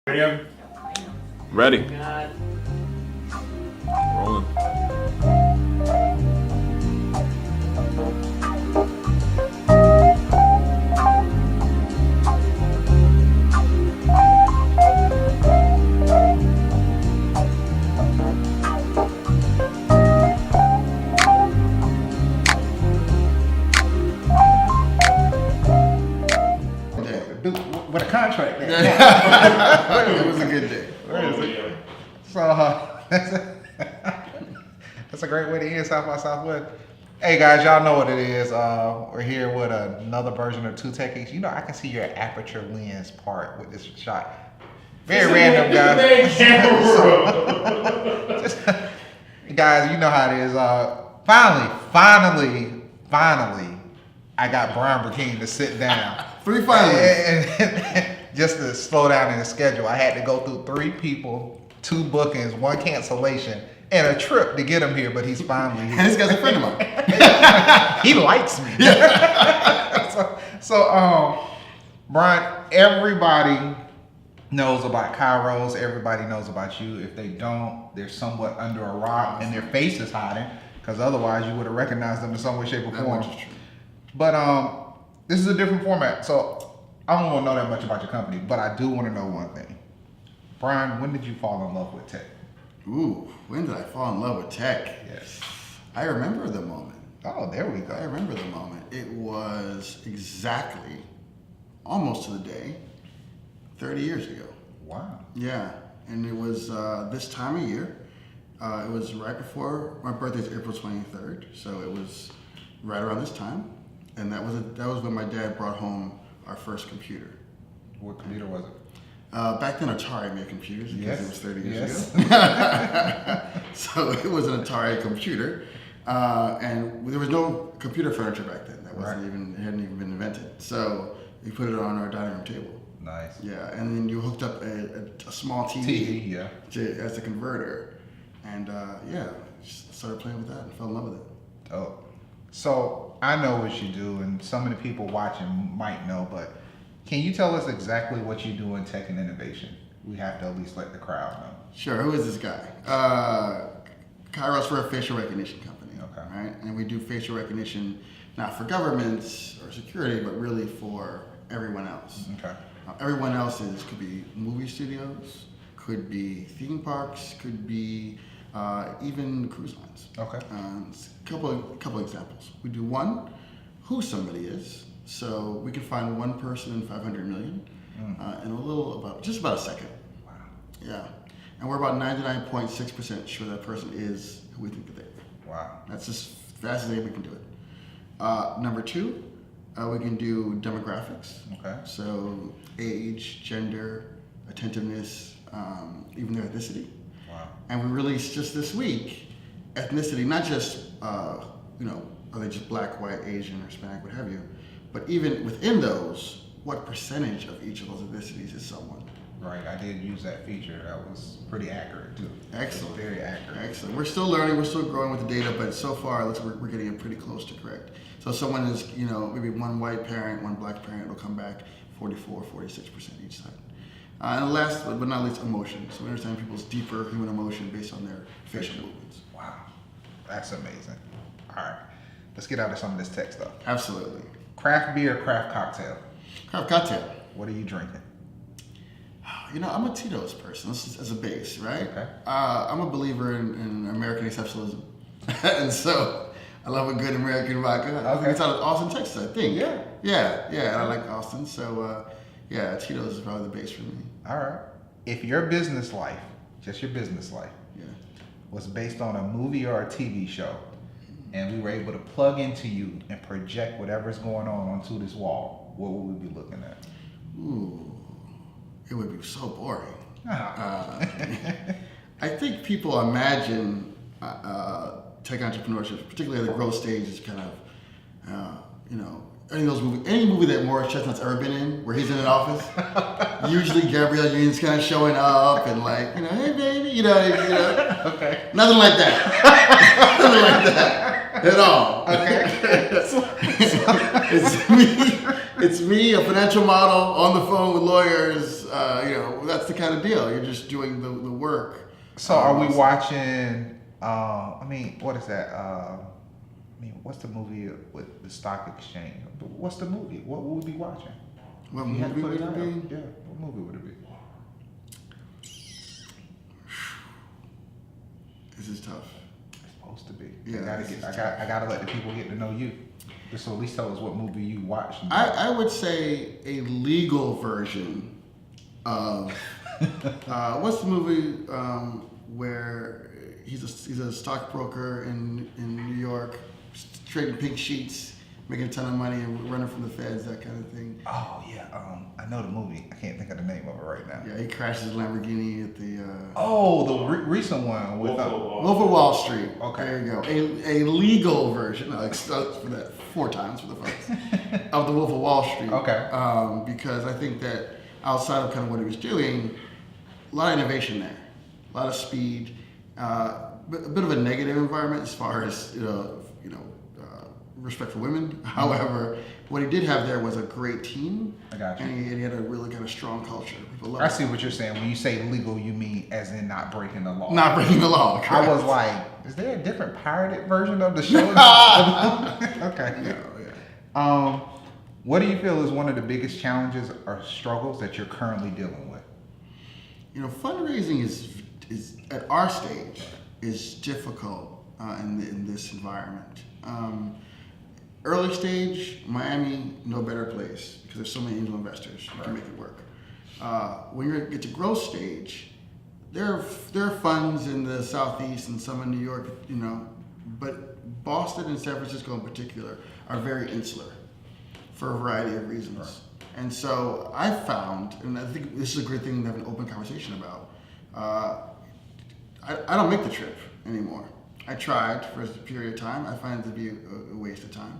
Ready? Ready. God. Rolling. With a contract there. It was a good day. So that's a great way to end South by Southwest. Hey guys, y'all know what it is. We're here with another version of 2Techies. You know, I can see your aperture lens part with this shot. Very random, guys. Guys, you know how it is. Finally, I got Brian Brackeen to sit down. 3 finals. And just to slow down in the schedule, I had to go through 3 people, 2 bookings, 1 cancellation, and a trip to get him here, but he's finally here. And this guy's a friend of mine. He likes me. so, Brian, everybody knows about Kairos. Everybody knows about you. If they don't, they're somewhat under a rock and their face is hiding, because otherwise you would have recognized them in some way, shape, or form. That much is true. But this is a different format, so I don't want to know that much about your company, but I do want to know one thing. Brian, when did you fall in love with tech? Ooh, when did I fall in love with tech? Yes. I remember the moment. Oh, there we I go. remember the moment. It was exactly, almost to the day, 30 years ago. Wow. Yeah, and it was this time of year. It was right before my birthday is April 23rd, so it was right around this time, and that was when my dad brought home our first computer. What computer was it? Back then, Atari made computers because it was 30 years ago. So it was an Atari computer, and there was no computer furniture back then. That wasn't it hadn't even been invented. So we put it on our dining room table. Nice. Yeah, and then you hooked up a small TV, as a converter, and just started playing with that and fell in love with it. Oh. So I know what you do, and some of the people watching might know, but can you tell us exactly what you do in tech and innovation? We have to at least let the crowd know. Sure. Who is this guy? Kairos, we're a facial recognition company. Okay. Right, and we do facial recognition not for governments or security, but really for everyone else. Okay. Everyone else could be movie studios, could be theme parks, could be even cruise lines. Okay. Couple examples. We do one, who somebody is. So we can find one person in 500 million in just about a second. Wow. Yeah. And we're about 99.6% sure that person is who we think that they are. Wow. That's as fast as we can do it. Number 2, we can do demographics. Okay. So age, gender, attentiveness, even their ethnicity. Wow. And we released just this week ethnicity, not just, are they just black, white, Asian, or Hispanic, what have you, but even within those, what percentage of each of those ethnicities is someone? Right, I did use that feature. That was pretty accurate too. Excellent. Very accurate. Excellent. We're still learning, we're still growing with the data, but so far we're getting it pretty close to correct. So someone is, maybe one white parent, one black parent, will come back 44, 46% each side. And last but not least, emotion. So we understand people's deeper human emotion based on their facial movements. Wow, that's amazing. All right, let's get out of some of this tech stuff. Absolutely. Craft beer, craft cocktail. Craft cocktail. What are you drinking? I'm a Tito's person. This is as a base, right? Okay. I'm a believer in American exceptionalism, and so I love a good American vodka. I think it's out of Austin, Texas, I think. Yeah. And I like Austin, so Tito's is probably the base for me. All right. If your business life, just your business life, was based on a movie or a TV show, and we were able to plug into you and project whatever's going on onto this wall, what would we be looking at? Ooh, it would be so boring. Uh-huh. I think people imagine tech entrepreneurship, particularly at the growth stage, is kind of, any movie that Morris Chestnut's ever been in, where he's in an office, usually Gabrielle Union's kind of showing up and like, hey baby, Okay. Nothing like that. Nothing like that at all. Okay. It's me It's me, a financial model, on the phone with lawyers. That's the kind of deal. You're just doing the work. So are we watching, what is that? What's the movie with the stock exchange? What's the movie? What would we be watching? What movie would it be? Yeah, what movie would it be? This is tough. It's supposed to be. Yeah, I gotta let the people get to know you. Just so at least tell us what movie you watched. I would say a legal version of what's the movie where he's a stockbroker in New York, trading pink sheets, making a ton of money and running from the feds, that kind of thing. Oh yeah, I know the movie. I can't think of the name of it right now. Yeah, he crashes Lamborghini at the. The recent one with Wolf of Wall Street. Okay, there you go. A legal version. I for that 4 times for the folks of the Wolf of Wall Street. Okay. Because I think that outside of kind of what he was doing, a lot of innovation there, a lot of speed, a bit of a negative environment as far as respect for women. However, what he did have there was a great team. I got you. And he had a really kind of strong culture. I see what you're saying. When you say legal, you mean as in not breaking the law. Not breaking the law. Correct. I was like, is there a different pirated version of the show? Okay. Yeah. What do you feel is one of the biggest challenges or struggles that you're currently dealing with? Fundraising is at our stage is difficult in this environment. Early stage, Miami, no better place because there's so many angel investors. You can make it work. When you get to growth stage, there are funds in the Southeast and some in New York, but Boston and San Francisco in particular are very insular for a variety of reasons. Right. And so I found, and I think this is a great thing to have an open conversation about, I don't make the trip anymore. I tried for a period of time. I find it to be a waste of time.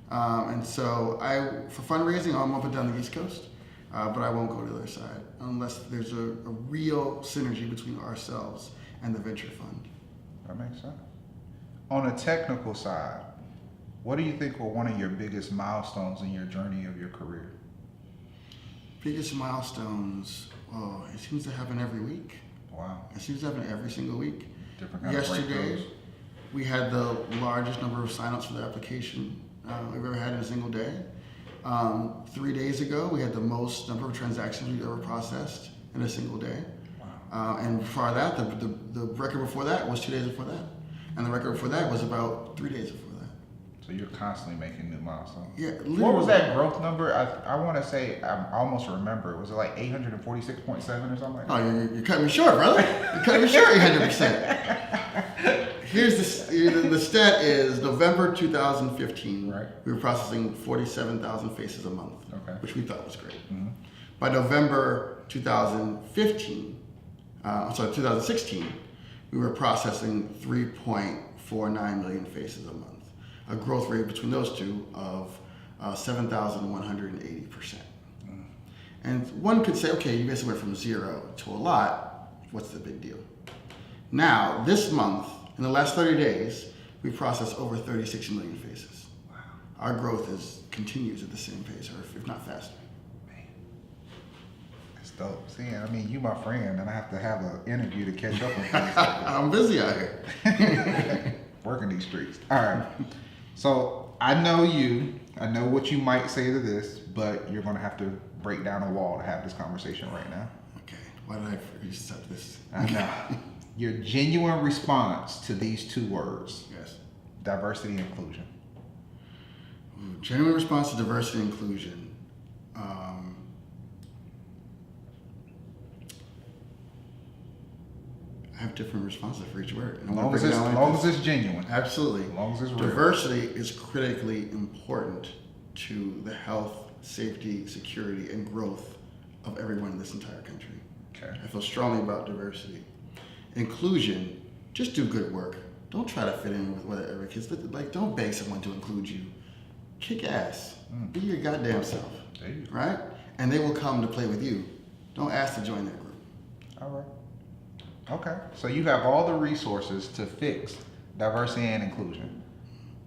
And so for fundraising, I'm up and down the East Coast, but I won't go to the other side unless there's a real synergy between ourselves and the venture fund. That makes sense. On a technical side, what do you think were one of your biggest milestones in your journey of your career? Biggest milestones, it seems to happen every week. Wow. It seems to happen every single week. Different kind Yesterday, of we had the largest number of signups for the application we've ever had in a single day. 3 days ago, we had the most number of transactions we've ever processed in a single day. Wow. And before that, the record before that was 2 days before that. And the record before that was about 3 days before that. So you're constantly making new milestones. Yeah. Literally. What was that growth number? I want to say, I almost remember. Was it like 846.7 or something like that? Oh, you're cutting me short, brother. You're cutting me short 800%. Here's the stat is November 2015. Right. We were processing 47,000 faces a month, which we thought was great. Mm-hmm. By November 2016, we were processing 3.49 million faces a month. A growth rate between those two of 7,180%. And one could say, okay, you basically went from 0 to a lot. What's the big deal? Now, this month, in the last 30 days, we processed over 36 million faces. Wow. Our growth continues at the same pace, or if not faster. Man, that's dope. See, you my friend, and I have to have an interview to catch up on things. I'm busy out here. Working these streets. All right. So I know you. I know what you might say to this, but you're going to have to break down a wall to have this conversation right now. Okay. Why did I accept this? I know. Your genuine response to these 2 words. Yes. Diversity and inclusion. Genuine response to diversity and inclusion. I have different responses for each word. As long as it's genuine. Absolutely. As long as it's real. Diversity is critically important to the health, safety, security, and growth of everyone in this entire country. Okay. I feel strongly about diversity. Inclusion, just do good work. Don't try to fit in with whatever kids. Don't beg someone to include you. Kick ass. Be your goddamn self. Right? And they will come to play with you. Don't ask to join that group. All right. Okay. So you have all the resources to fix diversity and inclusion,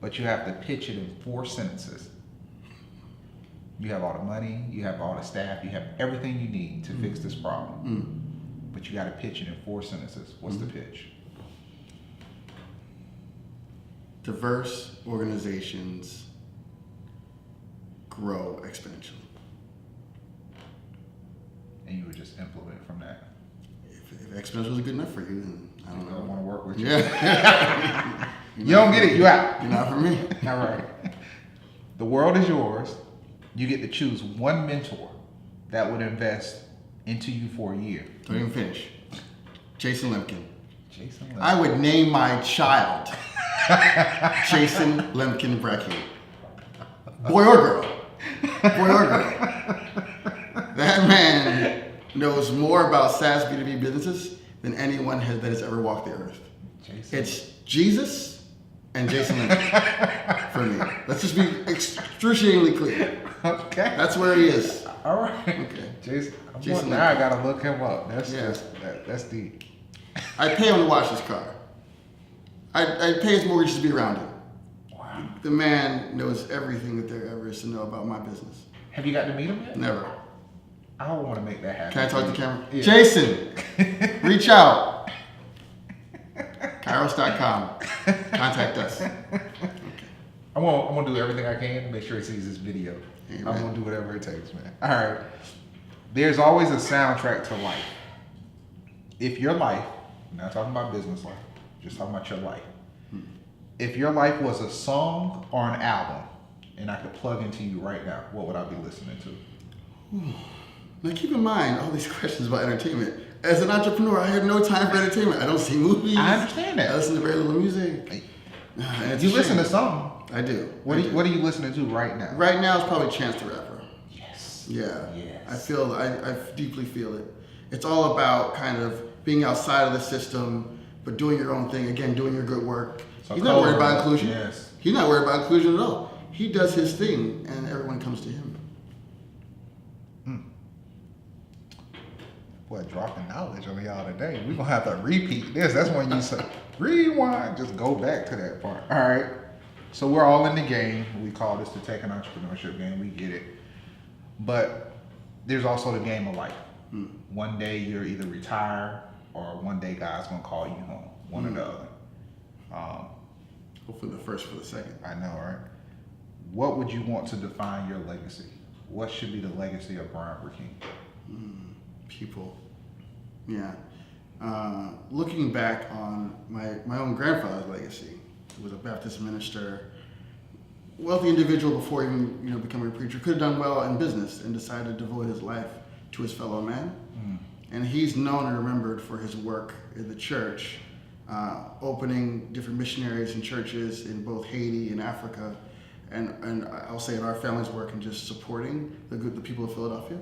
but you have to pitch it in 4 sentences. You have all the money, you have all the staff, you have everything you need to fix this problem. But you got to pitch it in 4 sentences. What's the pitch? Diverse organizations grow exponentially. And you would just implement from that. If exponential is good enough for you, then I don't know. I want to work with you. Yeah. You don't get it, you out. You're not for me. All right. The world is yours. You get to choose one mentor that would invest into you for a year. Don't even finish. Jason Lemkin. Jason Lemkin. I would name my child Jason Lemkin Brackeen. Boy or girl. Boy or girl. That man knows more about SaaS B2B businesses than anyone that has ever walked the earth. Jason. It's Jesus and Jason Lemkin for me. Let's just be excruciatingly clear. Okay. That's where he is. All right. Okay. Jason now I gotta look him up. That's deep. I pay him to wash his car. I pay his mortgage to be around him. Wow. The man knows everything that there ever is to know about my business. Have you got to meet him yet? Never. I want to make that happen. Can I talk to the camera? Yeah. Jason, reach out. Kairos.com. Contact us. Okay. I'm gonna do everything I can to make sure he sees this video. Amen. I'm gonna do whatever it takes, man. All right. There's always a soundtrack to life. If your life, I'm not talking about business life, just talking about your life. If your life was a song or an album, and I could plug into you right now, what would I be listening to? Now keep in mind all these questions about entertainment. As an entrepreneur, I have no time for entertainment. I don't see movies. I understand that. I listen to very little music. You listen to something. I do. What are you listening to right now? Right now it's probably Chance the Rapper. Yes. Yeah. Yes. I deeply feel it. It's all about kind of being outside of the system, but doing your own thing. Again, doing your good work. So He's not worried about inclusion. Yes. He's not worried about inclusion at all. He does his thing, and everyone comes to him. Boy, dropping knowledge on y'all today. We're gonna have to repeat this. That's when you say rewind. Just go back to that part. All right. So we're all in the game. We call this the Tech and Entrepreneurship game. We get it. But there's also the game of life. One day you're either retired or one day God's gonna call you home. One or the other. Hopefully the first for the second. I know, right? What would you want to define your legacy? What should be the legacy of Brian Brackeen? People. Yeah. Looking back on my own grandfather's legacy, who was a Baptist minister, wealthy individual before even becoming a preacher, could have done well in business and decided to devote his life to his fellow man. And he's known and remembered for his work in the church, opening different missionaries and churches in both Haiti and Africa, and I'll say in our family's work and just supporting the people of Philadelphia.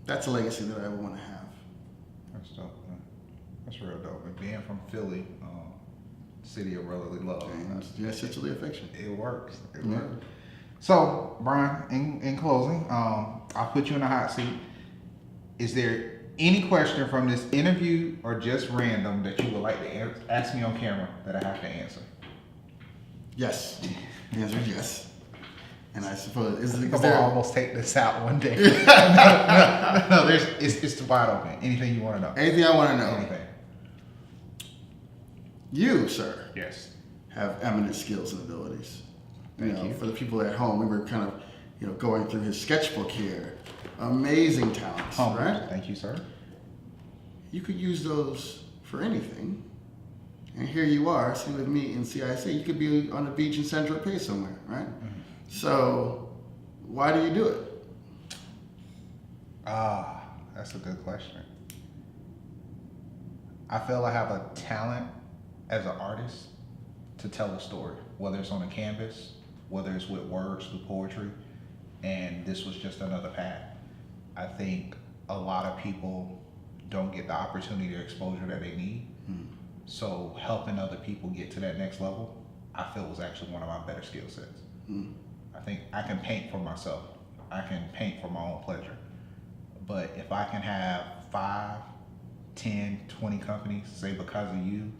That's a legacy that I would want to have. That's dope, man. That's real dope. And being from Philly, city of brotherly love. Yeah, sisterly affection. It works. It works. So, Brian, in closing, I'll put you in a hot seat. Is there any question from this interview or just random that you would like to ask me on camera that I have to answer? Yes. The answer is yes. And I suppose is We'll there almost take this out one day. No, it's wide open. Anything you want to know? anything I want to know? Anything. You, sir, Yes. have eminent skills and abilities. Thank you. For the people at home, we were kind of going through his sketchbook here. Amazing talents, right? Thank you, sir. You could use those for anything. And here you are, sitting with me in CIC. You could be on the beach in San Tropez somewhere, right? So, why do you do it? That's a good question. I feel I have a talent as an artist to tell a story, whether it's on a canvas, whether it's with words, through poetry, and this was just another path. I think a lot of people don't get the opportunity or exposure that they need. So helping other people get to that next level, I feel was actually one of my better skill sets. I think I can paint for myself. I can paint for my own pleasure. But if I can have 5, 10, 20 companies say because of you,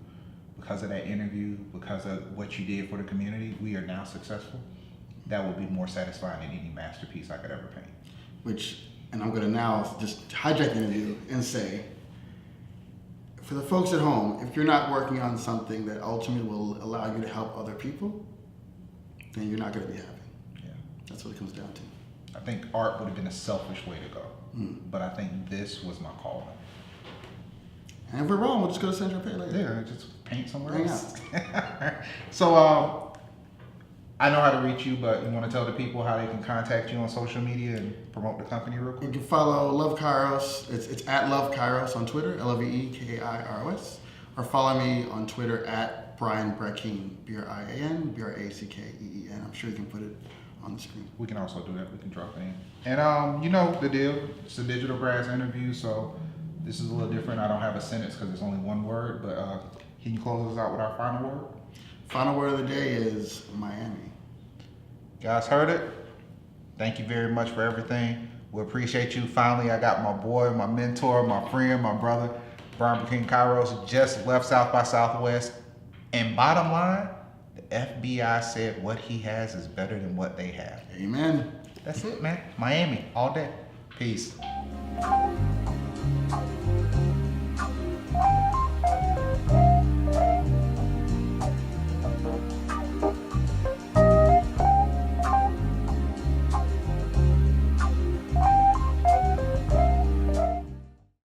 because of that interview, because of what you did for the community, we are now successful. that would be more satisfying than any masterpiece I could ever paint. And I'm gonna now just hijack the interview and say, for the folks at home, if you're not working on something that ultimately will allow you to help other people, then you're not gonna be happy. Yeah. That's what it comes down to. I think art would have been a selfish way to go, but I think this was my calling. And if we're wrong, we'll just go to Central Pay later. Yeah, just paint somewhere Hang else. So, I know how to reach you, but you want to tell the people how they can contact you on social media and promote the company real You quick? can follow Love Kairos. It's at Love Kairos on Twitter, LOVEKAIROS, or follow me on Twitter at Brian Brackeen, BRIAN, BRACKEEN. I'm sure you can put it on the screen. We can also do that. We can drop it in. And you know the deal. It's a digital brass interview, so this is a little different. I don't have a sentence because it's only one word, but can you close us out with our final word? Final word of the day is Miami. Guys heard it? Thank you very much for everything. We appreciate you. Finally, I got my boy, my mentor, my friend, my brother, Brian Brackeen Kairos, just left South by Southwest. And bottom line, the FBI said what he has is better than what they have. Amen. That's it, man. Miami, all day. Peace.